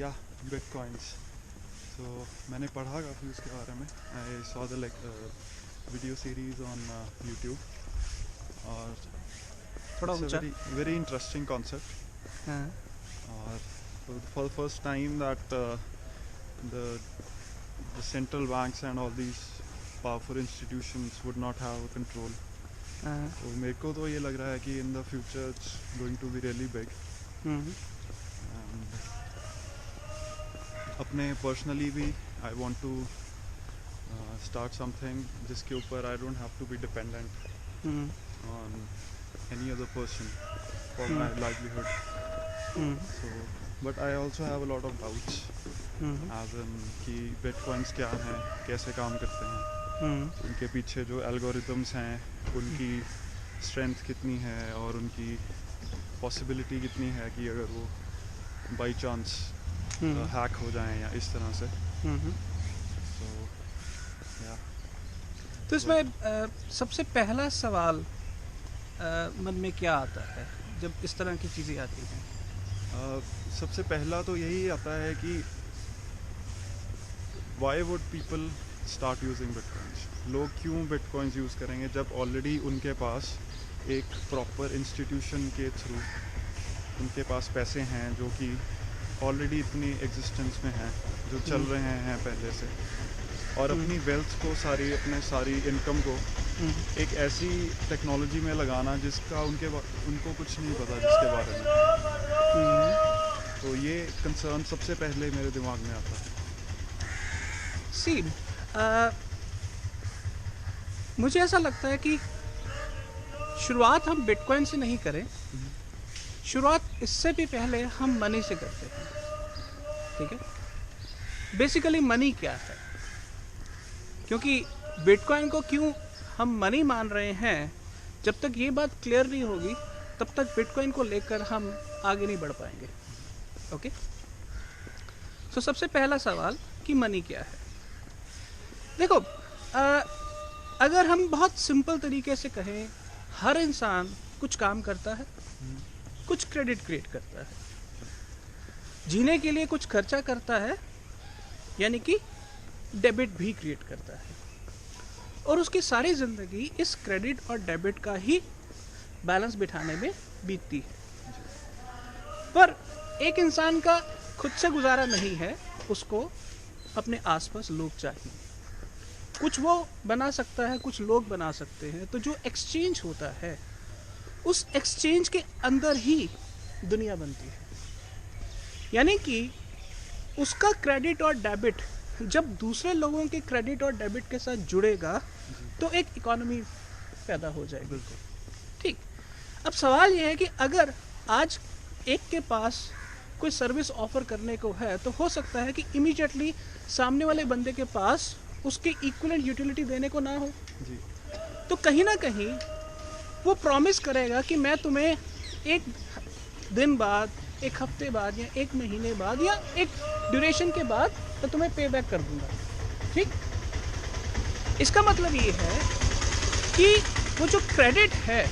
या बिटकॉइंस। तो मैंने पढ़ा काफ़ी उसके बारे में। I saw the video series on YouTube और थोड़ा इट्स अ ऊंचा। Very very interesting concept. हाँ और for the first time that the central banks and all these powerful institutions would not have a control. हाँ। तो मेरे को तो ये लग रहा है कि in the future it's going to be really big. Hmm. And अपने personally भी I want to start something जिसके ऊपर I don't have to be dependent on any other person for my livelihood. So but I also have a lot of doubts as in कि bitcoins क्या हैं, कैसे काम करते हैं, उनके पीछे जो algorithms हैं उनकी strength कितनी है और उनकी possibility कितनी है कि अगर वो by chance hack हो जाएं या इस तरह से। So yeah. तो इसमें सबसे पहला सवाल मन में क्या आता है जब इस तरह की चीज़ें आती हैं? सबसे पहला तो यही आता है कि why would people start using bitcoins? लोग क्यों bitcoins यूज़ करेंगे जब ऑलरेडी उनके पास एक प्रॉपर इंस्टीट्यूशन के थ्रू उनके पास पैसे हैं जो कि ऑलरेडी इतनी एग्जिस्टेंस में हैं, जो चल रहे हैं पहले से, और अपनी वेल्थ को सारी इनकम को एक ऐसी टेक्नोलॉजी में लगाना जिसका उनको कुछ नहीं पता जिसके बारे में। तो ये कंसर्न सबसे पहले मेरे दिमाग में आता है। मुझे ऐसा लगता है कि शुरुआत हम बिटकॉइन से नहीं करें, शुरुआत इससे भी पहले हम मनी से करते हैं। ठीक है, बेसिकली मनी क्या है, क्योंकि बिटकॉइन को क्यों हम मनी मान रहे हैं, जब तक ये बात क्लियर नहीं होगी तब तक बिटकॉइन को लेकर हम आगे नहीं बढ़ पाएंगे। ओके, सो सबसे पहला सवाल कि मनी क्या है। देखो, अगर हम बहुत सिंपल तरीके से कहें, हर इंसान कुछ काम करता है, कुछ क्रेडिट क्रिएट करता है, जीने के लिए कुछ खर्चा करता है, यानी कि डेबिट भी क्रिएट करता है, और उसकी सारी ज़िंदगी इस क्रेडिट और डेबिट का ही बैलेंस बिठाने में बीतती है। पर एक इंसान का खुद से गुजारा नहीं है, उसको अपने आसपास लोग चाहिए। कुछ वो बना सकता है, कुछ लोग बना सकते हैं। तो जो एक्सचेंज होता है, उस एक्सचेंज के अंदर ही दुनिया बनती है। यानी कि उसका क्रेडिट और डेबिट जब दूसरे लोगों के क्रेडिट और डेबिट के साथ जुड़ेगा तो एक इकोनॉमी पैदा हो जाएगी। बिल्कुल ठीक। अब सवाल यह है कि अगर आज एक के पास कोई सर्विस ऑफर करने को है, तो हो सकता है कि इमीडिएटली सामने वाले बंदे के पास उसके इक्विवेलेंट यूटिलिटी देने को ना हो जी। तो कहीं ना कहीं वो प्रॉमिस करेगा कि मैं तुम्हें एक दिन बाद, एक हफ्ते बाद, या एक महीने बाद, या एक ड्यूरेशन के बाद तो तुम्हें पे बैक कर दूंगा। ठीक। इसका मतलब ये है कि वो जो क्रेडिट है,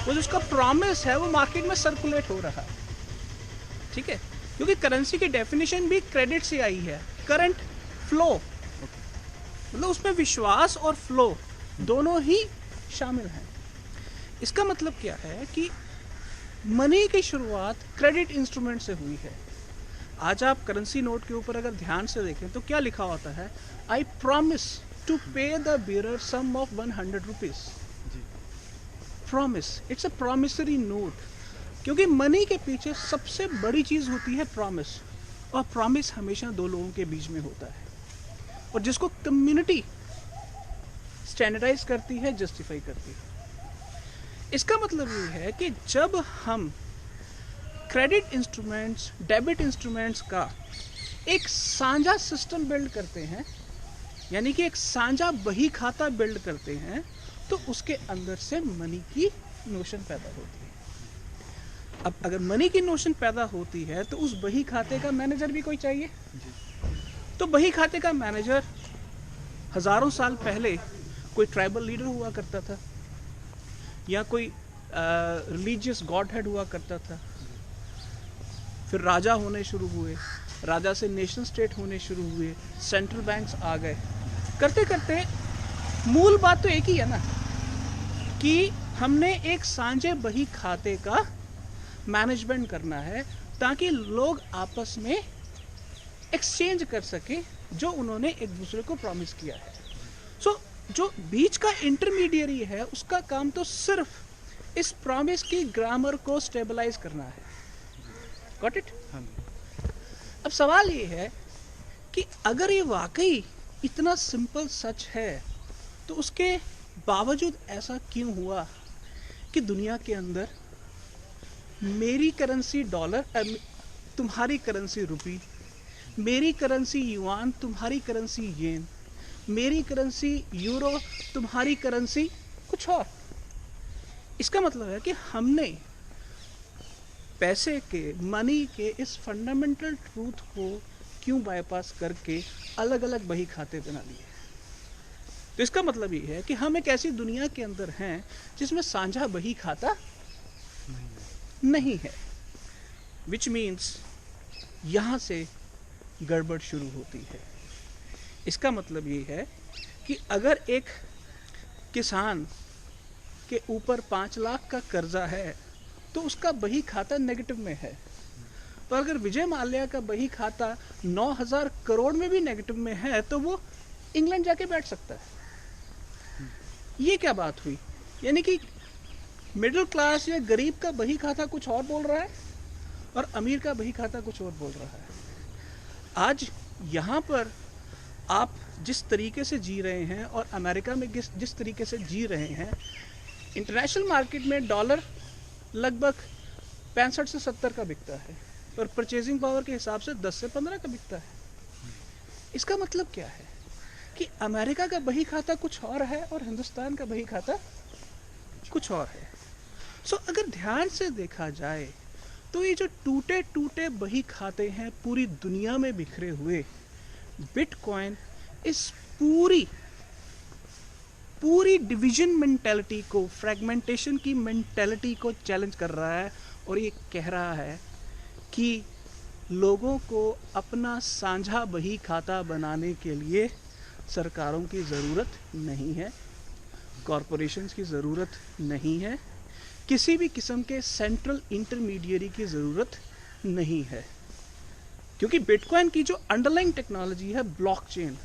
वो जो उसका प्रॉमिस है, वो मार्केट में सर्कुलेट हो रहा है। ठीक है, क्योंकि करेंसी की डेफिनेशन भी क्रेडिट से आई है, करंट फ्लो, मतलब उसमें विश्वास और फ्लो दोनों ही शामिल हैं। इसका मतलब क्या है कि मनी की शुरुआत क्रेडिट इंस्ट्रूमेंट से हुई है। आज आप करेंसी नोट के ऊपर अगर ध्यान से देखें तो क्या लिखा होता है? I promise to pay the bearer sum of 100 rupees. Promise, it's a promissory note, क्योंकि मनी के पीछे सबसे बड़ी चीज होती है प्रॉमिस, और प्रॉमिस हमेशा दो लोगों के बीच में होता है, और जिसको कम्युनिटी स्टैंडर्डाइज करती है, जस्टिफाई करती है। इसका मतलब ये है कि जब हम क्रेडिट इंस्ट्रूमेंट्स, डेबिट इंस्ट्रूमेंट्स का एक साझा सिस्टम बिल्ड करते हैं, यानी कि एक साझा बही खाता बिल्ड करते हैं, तो उसके अंदर से मनी की नोशन पैदा होती है। अब अगर मनी की नोशन पैदा होती है तो उस बही खाते का मैनेजर भी कोई चाहिए। तो बही खाते का मैनेजर हजारों साल पहले कोई ट्राइबल लीडर हुआ करता था, या कोई रिलीजियस गॉड हेड हुआ करता था, फिर राजा होने शुरू हुए, राजा से नेशन स्टेट होने शुरू हुए, सेंट्रल बैंक्स आ गए, करते करते मूल बात तो एक ही है ना कि हमने एक साझे बही खाते का मैनेजमेंट करना है ताकि लोग आपस में एक्सचेंज कर सके जो उन्होंने एक दूसरे को प्रॉमिस किया है। सो जो बीच का इंटरमीडियरी है उसका काम तो सिर्फ इस प्रॉमिस की ग्रामर को स्टेबलाइज करना है। Got it? हाँ जी। अब सवाल ये है कि अगर ये वाकई इतना सिंपल सच है तो उसके बावजूद ऐसा क्यों हुआ कि दुनिया के अंदर मेरी करेंसी डॉलर, तुम्हारी करेंसी रुपी, मेरी करेंसी युआन, तुम्हारी करेंसी येन, मेरी करेंसी यूरो, तुम्हारी करेंसी कुछ और। इसका मतलब है कि हमने पैसे के, मनी के इस फंडामेंटल ट्रूथ को क्यों बाईपास करके अलग अलग बही खाते बना लिए। तो इसका मतलब ये है कि हम एक ऐसी दुनिया के अंदर हैं जिसमें साझा बही खाता नहीं है, विच मीन्स यहाँ से गड़बड़ शुरू होती है। इसका मतलब ये है कि अगर एक किसान के ऊपर 5 लाख का कर्जा है तो उसका बही खाता नेगेटिव में है, पर अगर विजय माल्या का बही खाता 9,000 करोड़ में भी नेगेटिव में है तो वो इंग्लैंड जाके बैठ सकता है। ये क्या बात हुई? यानी कि मिडिल क्लास या गरीब का बही खाता कुछ और बोल रहा है और अमीर का बही खाता कुछ और बोल रहा है। आज यहाँ पर आप जिस तरीके से जी रहे हैं और अमेरिका में जिस तरीके से जी रहे हैं, इंटरनेशनल मार्केट में डॉलर लगभग 65 से 70 का बिकता है और परचेजिंग पावर के हिसाब से 10 से 15 का बिकता है। इसका मतलब क्या है कि अमेरिका का बही खाता कुछ और है और हिंदुस्तान का बही खाता कुछ और है। सो अगर ध्यान से देखा जाए तो ये जो टूटे टूटे बही खाते हैं पूरी दुनिया में बिखरे हुए, बिटकॉइन इस पूरी डिवीजन मेंटालिटी को, फ्रैगमेंटेशन की मेंटालिटी को चैलेंज कर रहा है और ये कह रहा है कि लोगों को अपना साझा बही खाता बनाने के लिए सरकारों की ज़रूरत नहीं है, कॉरपोरेशंस की ज़रूरत नहीं है, किसी भी किस्म के सेंट्रल इंटरमीडियरी की ज़रूरत नहीं है। क्योंकि बिटकॉइन की जो अंडरलाइंग टेक्नोलॉजी है ब्लॉकचेन,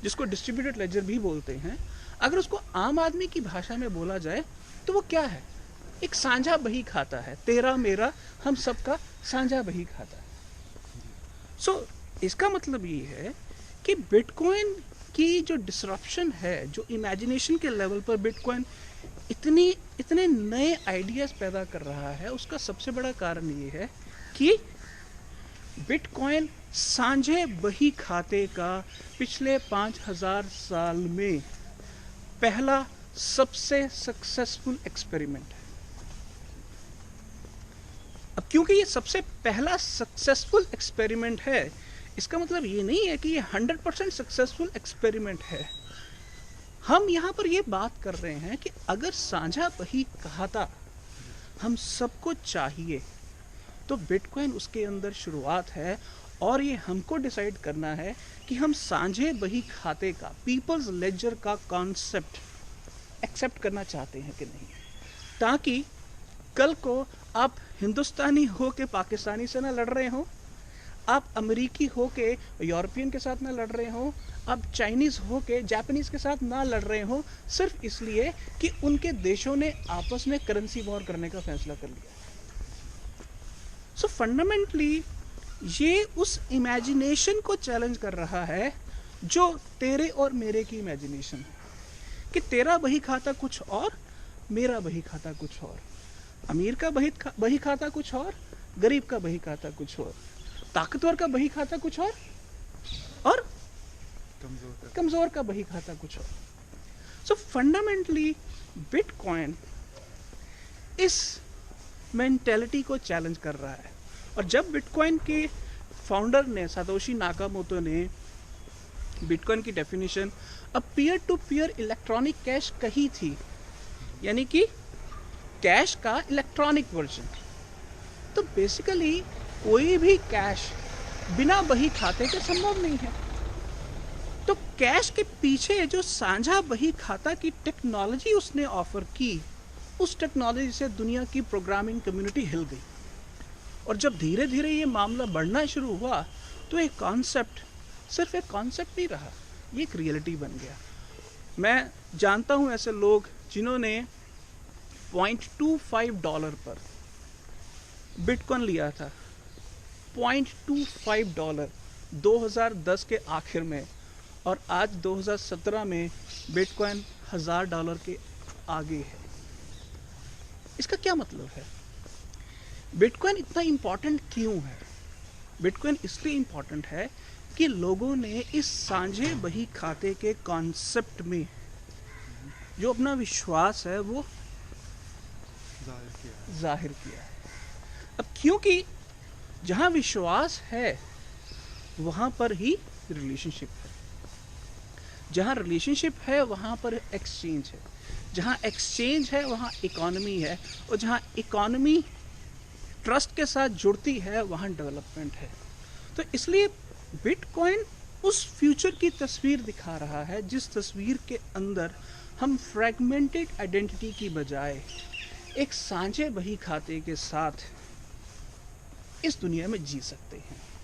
जिसको डिस्ट्रीब्यूटेड लेजर भी बोलते हैं, अगर उसको आम आदमी की भाषा में बोला जाए तो वो क्या है? एक साझा बही खाता है, तेरा मेरा हम सबका साझा बही खाता है। सो इसका मतलब ये है कि बिटकॉइन की जो डिसरप्शन है, जो इमेजिनेशन के लेवल पर बिटकॉइन इतने नए आइडियाज़ पैदा कर रहा है, उसका सबसे बड़ा कारण ये है कि बिटकॉइन साझे बही खाते का पिछले 5000 साल में पहला सबसे सक्सेसफुल एक्सपेरिमेंट है। अब क्योंकि ये सबसे पहला सक्सेसफुल एक्सपेरिमेंट है, इसका मतलब ये नहीं है कि ये 100% सक्सेसफुल एक्सपेरिमेंट है। हम यहाँ पर ये बात कर रहे हैं कि अगर साझा बही खाता हम सबको चाहिए तो बिटकॉइन उसके अंदर शुरुआत है और ये हमको डिसाइड करना है कि हम साझे बही खाते का, पीपल्स लेजर का कॉन्सेप्ट एक्सेप्ट करना चाहते हैं कि नहीं, ताकि कल को आप हिंदुस्तानी हो के पाकिस्तानी से ना लड़ रहे हो, आप अमेरिकी हो के यूरोपियन के साथ ना लड़ रहे हो, आप चाइनीज़ हो के जापानीज़ के साथ ना लड़ रहे हो, सिर्फ इसलिए कि उनके देशों ने आपस में करेंसी वॉर करने का फैसला कर लिया। सो फंडामेंटली ये उस इमेजिनेशन को चैलेंज कर रहा है जो तेरे और मेरे की इमेजिनेशन है, कि तेरा बही खाता कुछ और, मेरा बही खाता कुछ और, अमीर का बही खाता कुछ और, गरीब का बही खाता कुछ और, ताकतवर का बही खाता कुछ और कमजोर का बही खाता कुछ और। सो फंडामेंटली बिटकॉइन इस मेंटालिटी को चैलेंज कर रहा है। और जब बिटकॉइन के फाउंडर ने, सातोशी नाकामोटो ने बिटकॉइन की डेफिनेशन अब peer to peer electronic cash कही थी, यानी कि कैश का इलेक्ट्रॉनिक वर्जन, तो बेसिकली कोई भी कैश बिना बही खाते के संभव नहीं है। तो कैश के पीछे जो साझा बही खाता की टेक्नोलॉजी उसने ऑफर की, उस टेक्नोलॉजी से दुनिया की प्रोग्रामिंग कम्युनिटी हिल गई। और जब धीरे धीरे ये मामला बढ़ना शुरू हुआ तो एक कॉन्सेप्ट सिर्फ एक कॉन्सेप्ट नहीं रहा, ये एक रियलिटी बन गया। मैं जानता हूँ ऐसे लोग जिन्होंने $0.25 पर बिटकॉइन लिया था, $0.25 2010 के आखिर में, और आज 2017 में बिटकॉइन $1000 के आगे है। इसका क्या मतलब है? बिटकॉइन इतना इम्पोर्टेंट क्यों है? बिटकॉइन इसलिए इम्पोर्टेंट है कि लोगों ने इस साझे बही खाते के कॉन्सेप्ट में जो अपना विश्वास है वो जाहिर किया है। अब क्योंकि जहाँ विश्वास है वहाँ पर ही रिलेशनशिप है, जहाँ रिलेशनशिप है वहाँ पर एक्सचेंज है, जहाँ एक्सचेंज है वहाँ इकोनॉमी है, और जहाँ इकोनॉमी ट्रस्ट के साथ जुड़ती है वहाँ डेवलपमेंट है। तो इसलिए बिटकॉइन उस फ्यूचर की तस्वीर दिखा रहा है जिस तस्वीर के अंदर हम फ्रैगमेंटेड आइडेंटिटी की बजाय एक साझे बही खाते के साथ इस दुनिया में जी सकते हैं।